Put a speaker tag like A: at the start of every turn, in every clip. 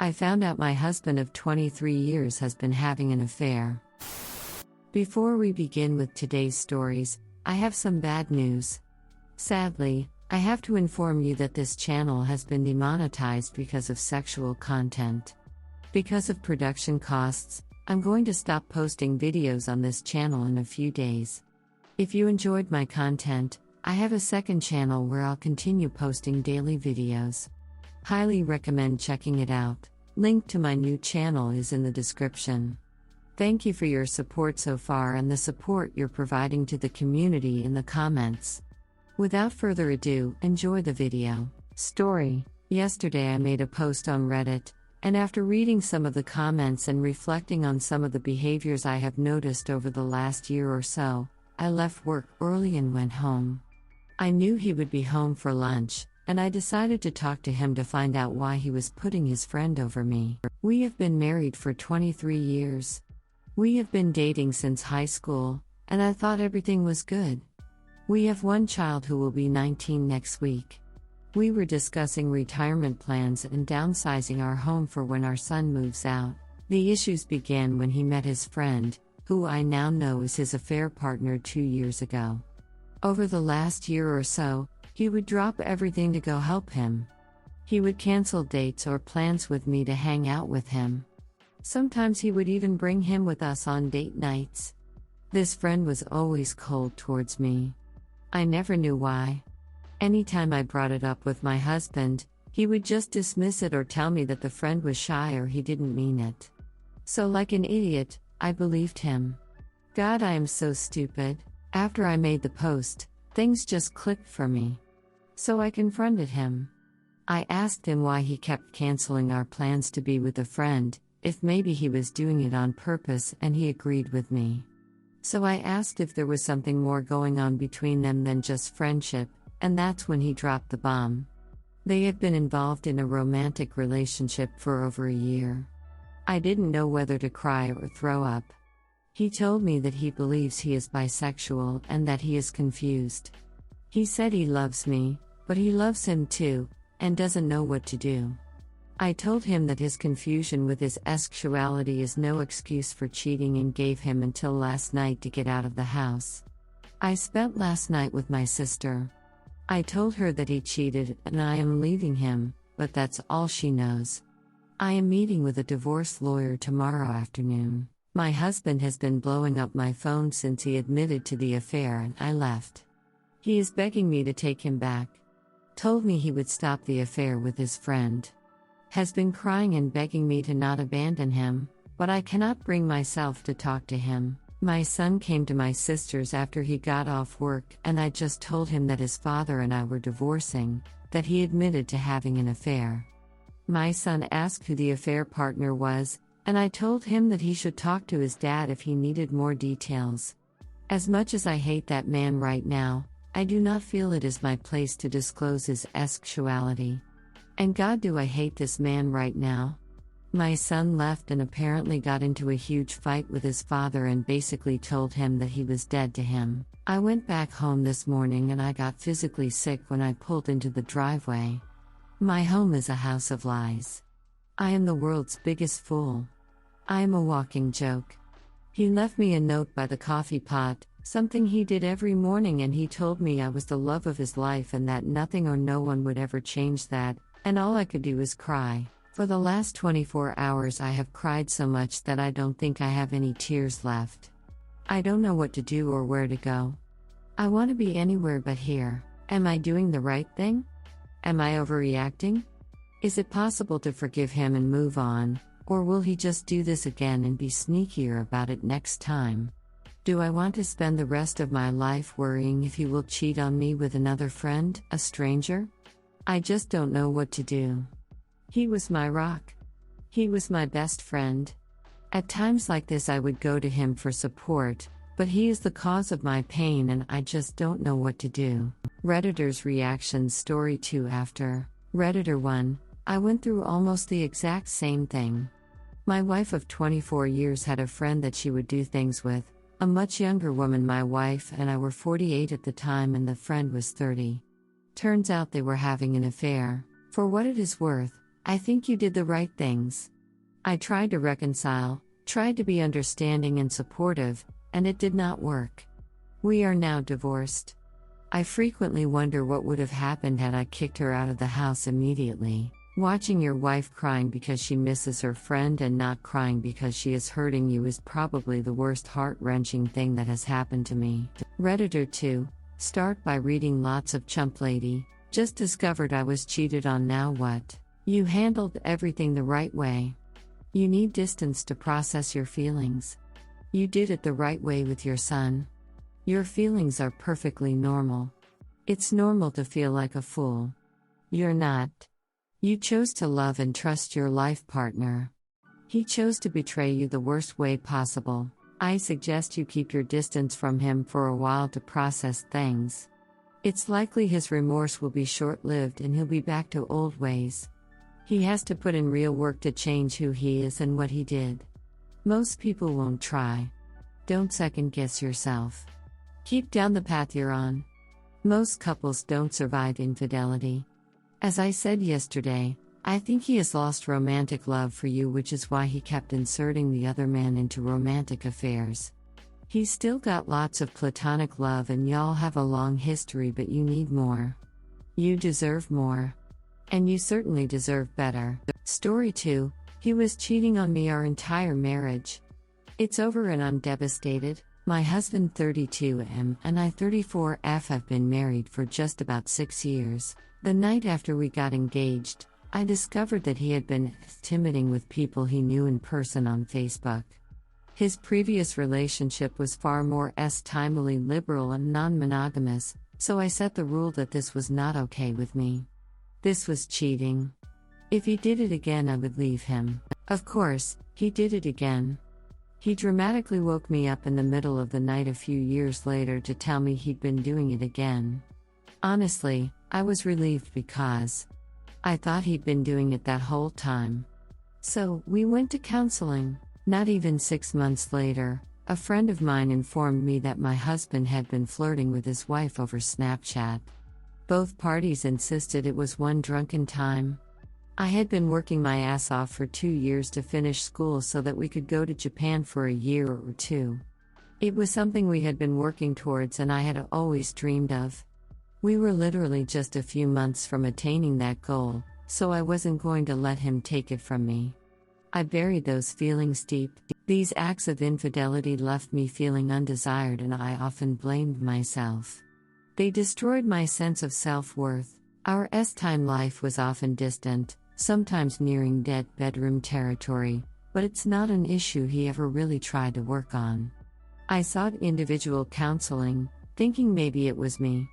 A: I found out my husband of 23 years has been having an affair. Before we begin with today's stories, I have some bad news. Sadly, I have to inform you that this channel has been demonetized because of sexual content. Because of production costs, I'm going to stop posting videos on this channel in a few days. If you enjoyed my content, I have a second channel where I'll continue posting daily videos. Highly recommend checking it out. Link to my new channel is in the description. Thank you for your support so far and the support you're providing to the community in the comments. Without further ado, enjoy the video. Story. Yesterday I made a post on Reddit, and after reading some of the comments and reflecting on some of the behaviors I have noticed over the last year or so, I left work early and went home. I knew he would be home for lunch, and I decided to talk to him to find out why he was putting his friend over me. We have been married for 23 years. We have been dating since high school, and I thought everything was good. We have one child who will be 19 next week. We were discussing retirement plans and downsizing our home for when our son moves out. The issues began when he met his friend, who I now know is his affair partner 2 years ago. Over the last year or so, he would drop everything to go help him. He would cancel dates or plans with me to hang out with him. Sometimes he would even bring him with us on date nights. This friend was always cold towards me. I never knew why. Anytime I brought it up with my husband, he would just dismiss it or tell me that the friend was shy or he didn't mean it. So like an idiot, I believed him. God, I am so stupid. After I made the post, things just clicked for me. So I confronted him. I asked him why he kept canceling our plans to be with a friend, if maybe he was doing it on purpose, and he agreed with me. So I asked if there was something more going on between them than just friendship, and that's when he dropped the bomb. They have been involved in a romantic relationship for over a year. I didn't know whether to cry or throw up. He told me that he believes he is bisexual and that he is confused. He said he loves me, but he loves him too, and doesn't know what to do. I told him that his confusion with his sexuality is no excuse for cheating and gave him until last night to get out of the house. I spent last night with my sister. I told her that he cheated and I am leaving him, but that's all she knows. I am meeting with a divorce lawyer tomorrow afternoon. My husband has been blowing up my phone since he admitted to the affair and I left. He is begging me to take him back. Told me he would stop the affair with his friend. Has been crying and begging me to not abandon him, but I cannot bring myself to talk to him. My son came to my sister's after he got off work and I just told him that his father and I were divorcing, that he admitted to having an affair. My son asked who the affair partner was, and I told him that he should talk to his dad if he needed more details. As much as I hate that man right now, I do not feel it is my place to disclose his sexuality. And God, do I hate this man right now? My son left and apparently got into a huge fight with his father and basically told him that he was dead to him. I went back home this morning and I got physically sick when I pulled into the driveway. My home is a house of lies. I am the world's biggest fool. I am a walking joke. He left me a note by the coffee pot, something he did every morning, and he told me I was the love of his life and that nothing or no one would ever change that. And all I could do was cry. For the last 24 hours I have cried so much that I don't think I have any tears left. I don't know what to do or where to go. I want to be anywhere but here. Am I doing the right thing? Am I overreacting? Is it possible to forgive him and move on, or will he just do this again and be sneakier about it next time? Do I want to spend the rest of my life worrying if he will cheat on me with another friend, a stranger? I just don't know what to do. He was my rock. He was my best friend. At times like this I would go to him for support, but he is the cause of my pain and I just don't know what to do. Redditor's reactions. Story 2. After Redditor 1, I went through almost the exact same thing. My wife of 24 years had a friend that she would do things with, a much younger woman. My wife and I were 48 at the time and the friend was 30. Turns out they were having an affair. For what it is worth, I think you did the right things. I tried to reconcile, tried to be understanding and supportive, and it did not work. We are now divorced. I frequently wonder what would have happened had I kicked her out of the house immediately. Watching your wife crying because she misses her friend and not crying because she is hurting you is probably the worst heart-wrenching thing that has happened to me. Redditor 2. Start by reading lots of Chump Lady. Just discovered I was cheated on, now what? You handled everything the right way. You need distance to process your feelings. You did it the right way with your son. Your feelings are perfectly normal. It's normal to feel like a fool. You're not. You chose to love and trust your life partner. He chose to betray you the worst way possible. I suggest you keep your distance from him for a while to process things. It's likely his remorse will be short-lived and he'll be back to old ways. He has to put in real work to change who he is and what he did. Most people won't try. Don't second-guess yourself. Keep down the path you're on. Most couples don't survive infidelity. As I said yesterday, I think he has lost romantic love for you, which is why he kept inserting the other man into romantic affairs. He's still got lots of platonic love and y'all have a long history, but you need more. You deserve more. And you certainly deserve better. Story 2. He was cheating on me our entire marriage. It's over and I'm devastated. My husband 32M and I 34F have been married for just about 6 years. The night after we got engaged, I discovered that he had been intimidating with people he knew in person on Facebook. His previous relationship was far more timely liberal and non-monogamous, so I set the rule that this was not okay with me. This was cheating. If he did it again, I would leave him. Of course, he did it again. He dramatically woke me up in the middle of the night a few years later to tell me he'd been doing it again. Honestly, I was relieved because I thought he'd been doing it that whole time. So, we went to counseling. Not even 6 months later, a friend of mine informed me that my husband had been flirting with his wife over Snapchat. Both parties insisted it was one drunken time. I had been working my ass off for 2 years to finish school so that we could go to Japan for a year or two. It was something we had been working towards and I had always dreamed of. We were literally just a few months from attaining that goal, so I wasn't going to let him take it from me. I buried those feelings deep. These acts of infidelity left me feeling undesired and I often blamed myself. They destroyed my sense of self-worth. Our time life was often distant, sometimes nearing dead bedroom territory, but it's not an issue he ever really tried to work on. I sought individual counseling, thinking maybe it was me.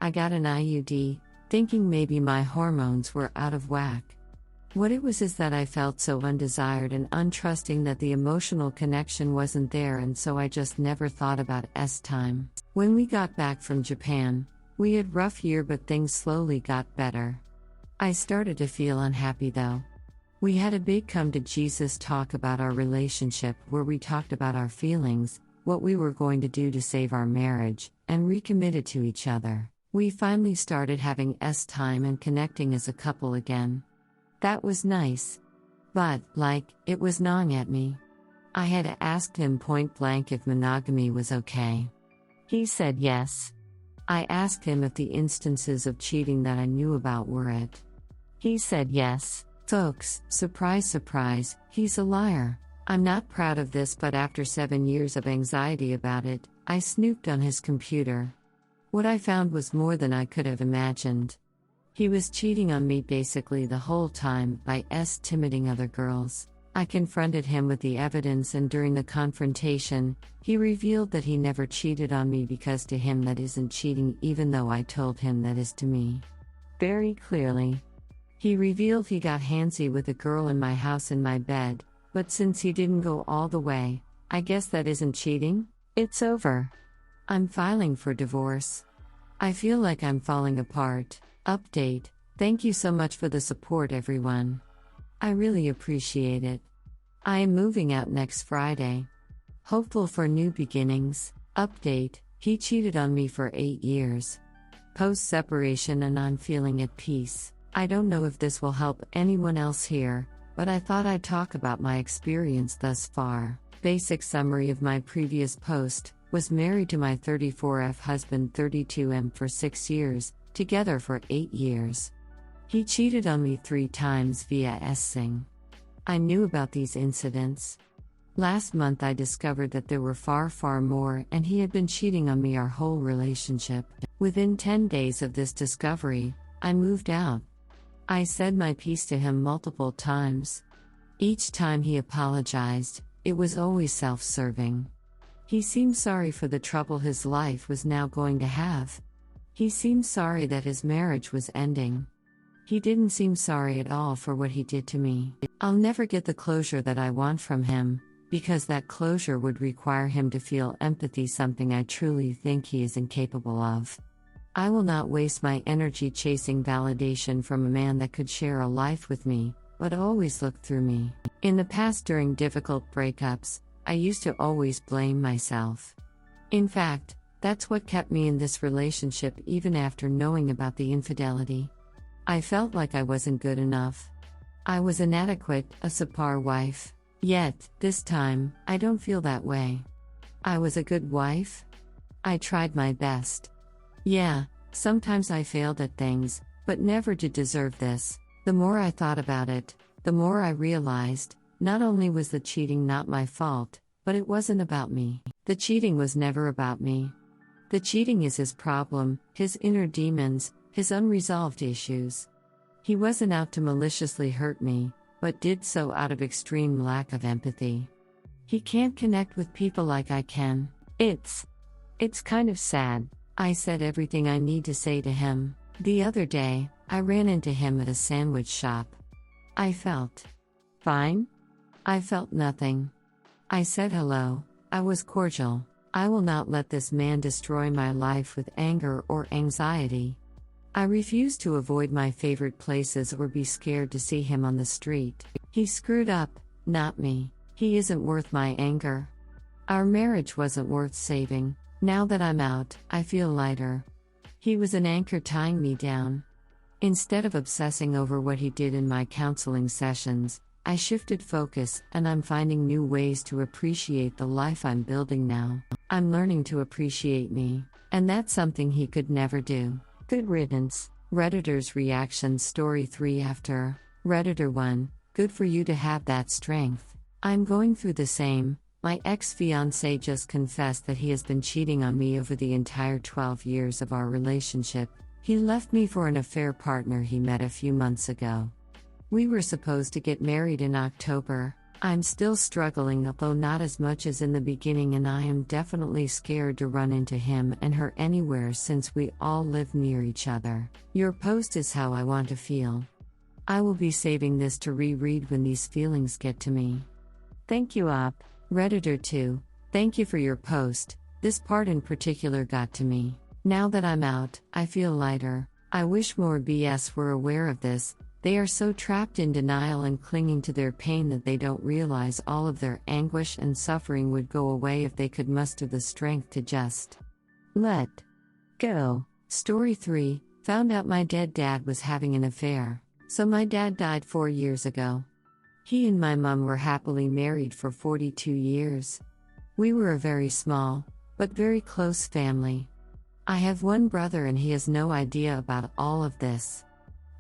A: I got an IUD, thinking maybe my hormones were out of whack. What it was is that I felt so undesired and untrusting that the emotional connection wasn't there, and so I just never thought about time. When we got back from Japan, we had a rough year but things slowly got better. I started to feel unhappy though. We had a big come to Jesus talk about our relationship where we talked about our feelings, what we were going to do to save our marriage, and recommitted to each other. We finally started having time and connecting as a couple again. That was nice. But, it was gnawing at me. I had asked him point blank if monogamy was okay. He said yes. I asked him if the instances of cheating that I knew about were it. He said yes. Folks, surprise surprise, he's a liar. I'm not proud of this, but after 7 years of anxiety about it, I snooped on his computer. What I found was more than I could have imagined. He was cheating on me basically the whole time by intimidating other girls. I confronted him with the evidence, and during the confrontation, he revealed that he never cheated on me because to him that isn't cheating, even though I told him that is to me. Very clearly. He revealed he got handsy with a girl in my house in my bed, but since he didn't go all the way, I guess that isn't cheating? It's over. I'm filing for divorce. I feel like I'm falling apart. Update. Thank you so much for the support, everyone. I really appreciate it. I am moving out next Friday. Hopeful for new beginnings. Update. He cheated on me for 8 years. Post-separation and I'm feeling at peace. I don't know if this will help anyone else here, but I thought I'd talk about my experience thus far. Basic summary of my previous post: was married to my 34F husband 32M for 6 years, together for 8 years. He cheated on me 3 times via S-Sing. I knew about these incidents. Last month I discovered that there were far more, and he had been cheating on me our whole relationship. Within 10 days of this discovery, I moved out. I said my piece to him multiple times. Each time he apologized, it was always self-serving. He seemed sorry for the trouble his life was now going to have. He seemed sorry that his marriage was ending. He didn't seem sorry at all for what he did to me. I'll never get the closure that I want from him, because that closure would require him to feel empathy, something I truly think he is incapable of. I will not waste my energy chasing validation from a man that could share a life with me, but always look through me. In the past, during difficult breakups, I used to always blame myself. In fact, that's what kept me in this relationship even after knowing about the infidelity. I felt like I wasn't good enough. I was inadequate, a subpar wife. Yet, this time, I don't feel that way. I was a good wife. I tried my best. Yeah, sometimes I failed at things, but never to deserve this. The more I thought about it, the more I realized, not only was the cheating not my fault, but it wasn't about me. The cheating was never about me. The cheating is his problem, his inner demons, his unresolved issues. He wasn't out to maliciously hurt me, but did so out of extreme lack of empathy. He can't connect with people like I can. It's kind of sad. I said everything I need to say to him. The other day, I ran into him at a sandwich shop. I felt fine. I felt nothing. I said hello. I was cordial. I will not let this man destroy my life with anger or anxiety. I refuse to avoid my favorite places or be scared to see him on the street. He screwed up, not me. He isn't worth my anger. Our marriage wasn't worth saving. Now that I'm out, I feel lighter. He was an anchor tying me down. Instead of obsessing over what he did in my counseling sessions, I shifted focus, and I'm finding new ways to appreciate the life I'm building now. I'm learning to appreciate me, and that's something he could never do. Good riddance. Redditor's reaction. Story 3 after. Redditor 1, good for you to have that strength. I'm going through the same. My ex-fiancé just confessed that he has been cheating on me over the entire 12 years of our relationship. He left me for an affair partner he met a few months ago. We were supposed to get married in October. I'm still struggling, although not as much as in the beginning, and I am definitely scared to run into him and her anywhere since we all live near each other. Your post is how I want to feel. I will be saving this to reread when these feelings get to me. Thank you, Op. Redditor 2, thank you for your post. This part in particular got to me. Now that I'm out, I feel lighter. I wish more BS were aware of this. They are so trapped in denial and clinging to their pain that they don't realize all of their anguish and suffering would go away if they could muster the strength to just let go. Story 3, found out my dead dad was having an affair. So my dad died 4 years ago. He and my mom were happily married for 42 years. We were a very small, but very close family. I have one brother and he has no idea about all of this.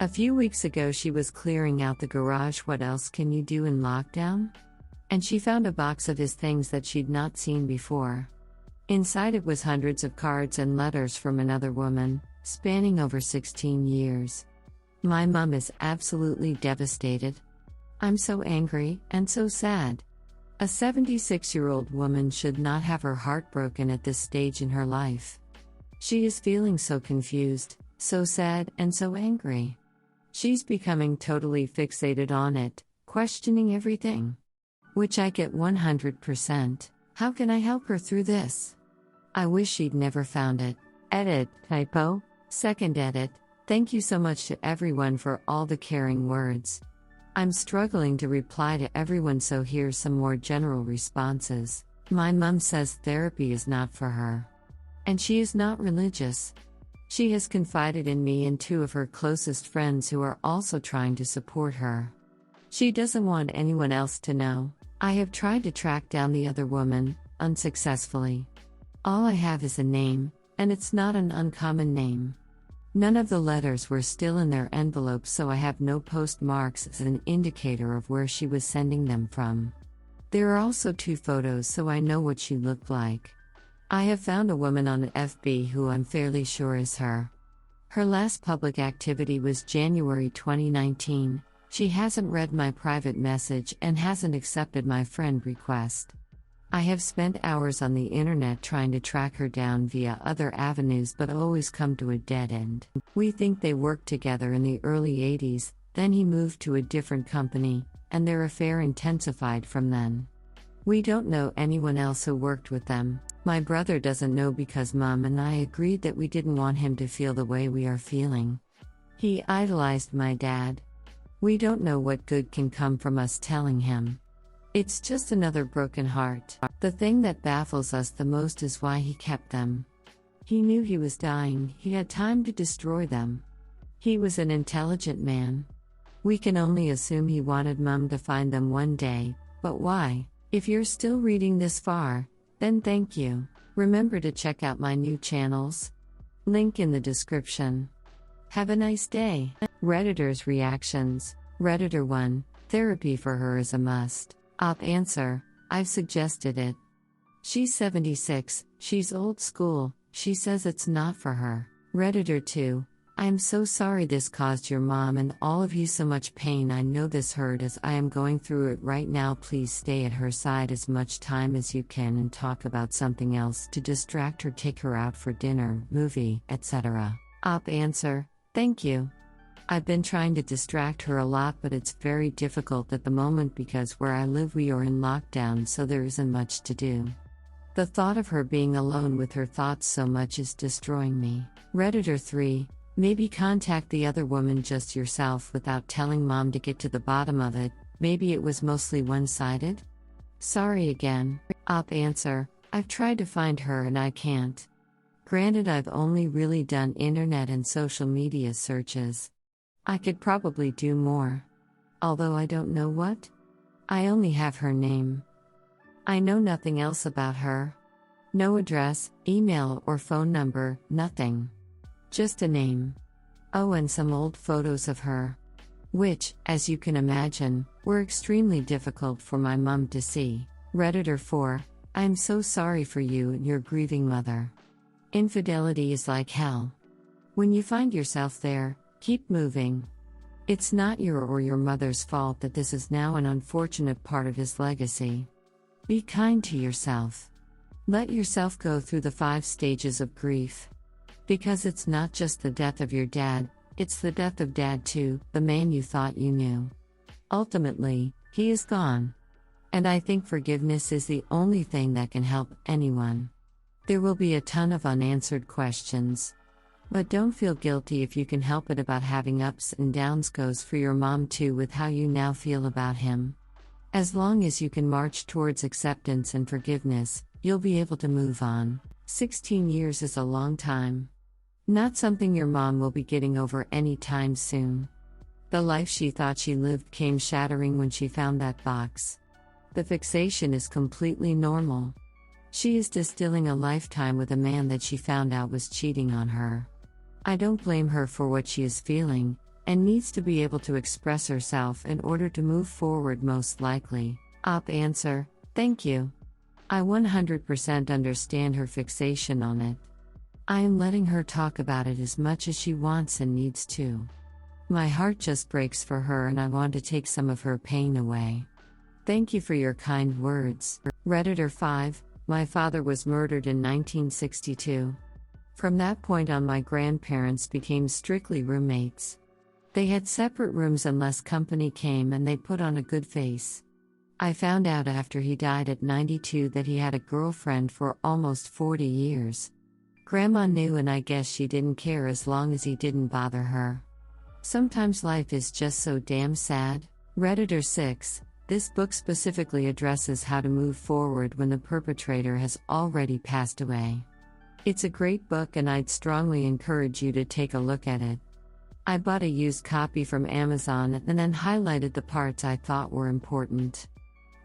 A: A few weeks ago she was clearing out the garage. What else can you do in lockdown? And she found a box of his things that she'd not seen before. Inside it was hundreds of cards and letters from another woman, spanning over 16 years. My mom is absolutely devastated. I'm so angry and so sad. A 76-year-old woman should not have her heart broken at this stage in her life. She is feeling so confused, so sad, and so angry. She's becoming totally fixated on it, questioning everything. Which I get 100%. How can I help her through this? I wish she'd never found it. Edit, typo. Second edit. Thank you so much to everyone for all the caring words. I'm struggling to reply to everyone, so here's some more general responses. My mom says therapy is not for her. And she is not religious. She has confided in me and two of her closest friends who are also trying to support her. She doesn't want anyone else to know. I have tried to track down the other woman, unsuccessfully. All I have is a name, and it's not an uncommon name. None of the letters were still in their envelopes, so I have no postmarks as an indicator of where she was sending them from. There are also 2 photos, so I know what she looked like. I have found a woman on FB who I'm fairly sure is her. Her last public activity was January 2019. She hasn't read my private message and hasn't accepted my friend request. I have spent hours on the internet trying to track her down via other avenues but always come to a dead end. We think they worked together in the early 80s, then he moved to a different company, and their affair intensified from then. We don't know anyone else who worked with them. My brother doesn't know because Mom and I agreed that we didn't want him to feel the way we are feeling. He idolized my dad. We don't know what good can come from us telling him. It's just another broken heart. The thing that baffles us the most is why he kept them. He knew he was dying, he had time to destroy them. He was an intelligent man. We can only assume he wanted Mom to find them one day, but why? If you're still reading this far, then thank you. Remember to check out my new channels. Link in the description. Have a nice day. Redditor's reactions. Redditor 1, therapy for her is a must. Answer, I've suggested it. She's 76, she's old school, she says it's not for her. Redditor 2, I'm so sorry this caused your mom and all of you so much pain. I know this hurt as I am going through it right now. Please stay at her side as much time as you can and talk about something else to distract her, take her out for dinner, movie, etc. Answer, thank you. I've been trying to distract her a lot, but it's very difficult at the moment because where I live we are in lockdown, so there isn't much to do. The thought of her being alone with her thoughts so much is destroying me. Redditor 3, maybe contact the other woman just yourself without telling Mom to get to the bottom of it. Maybe it was mostly one-sided? Sorry again. Answer, I've tried to find her and I can't. Granted, I've only really done internet and social media searches. I could probably do more. Although I don't know what. I only have her name. I know nothing else about her. No address, email, or phone number, nothing. Just a name. Oh, and some old photos of her. Which, as you can imagine, were extremely difficult for my mom to see. Redditor 4, I'm so sorry for you and your grieving mother. Infidelity is like hell. When you find yourself there, keep moving. It's not your or your mother's fault that this is now an unfortunate part of his legacy. Be kind to yourself. Let yourself go through the 5 stages of grief. Because it's not just the death of your dad, it's the death of Dad too, the man you thought you knew. Ultimately, he is gone. And I think forgiveness is the only thing that can help anyone. There will be a ton of unanswered questions. But don't feel guilty if you can help it about having ups and downs. Goes for your mom too with how you now feel about him. As long as you can march towards acceptance and forgiveness, you'll be able to move on. 16 years is a long time. Not something your mom will be getting over anytime soon. The life she thought she lived came shattering when she found that box. The fixation is completely normal. She is distilling a lifetime with a man that she found out was cheating on her. I don't blame her for what she is feeling, and needs to be able to express herself in order to move forward most likely. Answer, thank you. I 100% understand her fixation on it. I am letting her talk about it as much as she wants and needs to. My heart just breaks for her and I want to take some of her pain away. Thank you for your kind words. Redditor 5, my father was murdered in 1962. From that point on, my grandparents became strictly roommates. They had separate rooms unless company came and they put on a good face. I found out after he died at 92 that he had a girlfriend for almost 40 years. Grandma knew and I guess she didn't care as long as he didn't bother her. Sometimes life is just so damn sad. Redditor 6, this book specifically addresses how to move forward when the perpetrator has already passed away. It's a great book and I'd strongly encourage you to take a look at it. I bought a used copy from Amazon and then highlighted the parts I thought were important.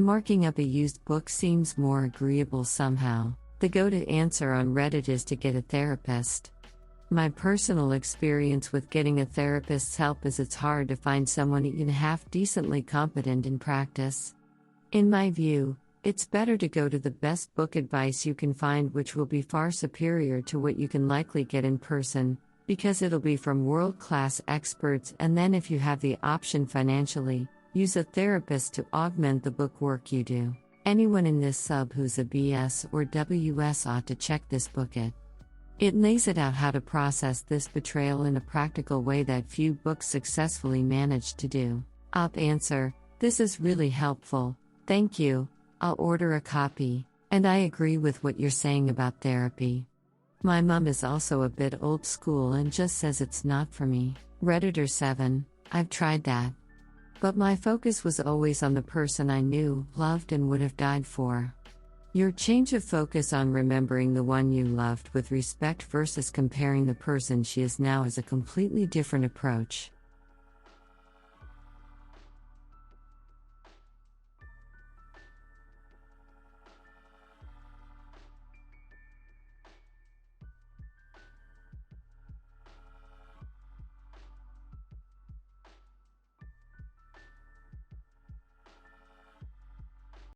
A: Marking up a used book seems more agreeable somehow. The go-to answer on Reddit is to get a therapist. My personal experience with getting a therapist's help is it's hard to find someone even half decently competent in practice. In my view, it's better to go to the best book advice you can find, which will be far superior to what you can likely get in person, because it'll be from world-class experts, and then if you have the option financially, use a therapist to augment the book work you do. Anyone in this sub who's a BS or WS ought to check this book. It lays it out how to process this betrayal in a practical way that few books successfully manage to do. Answer: this is really helpful, thank you, I'll order a copy. And I agree with what you're saying about therapy. My mom is also a bit old school and just says it's not for me. Redditor 7, I've tried that. But my focus was always on the person I knew, loved, and would have died for. Your change of focus on remembering the one you loved with respect versus comparing the person she is now is a completely different approach.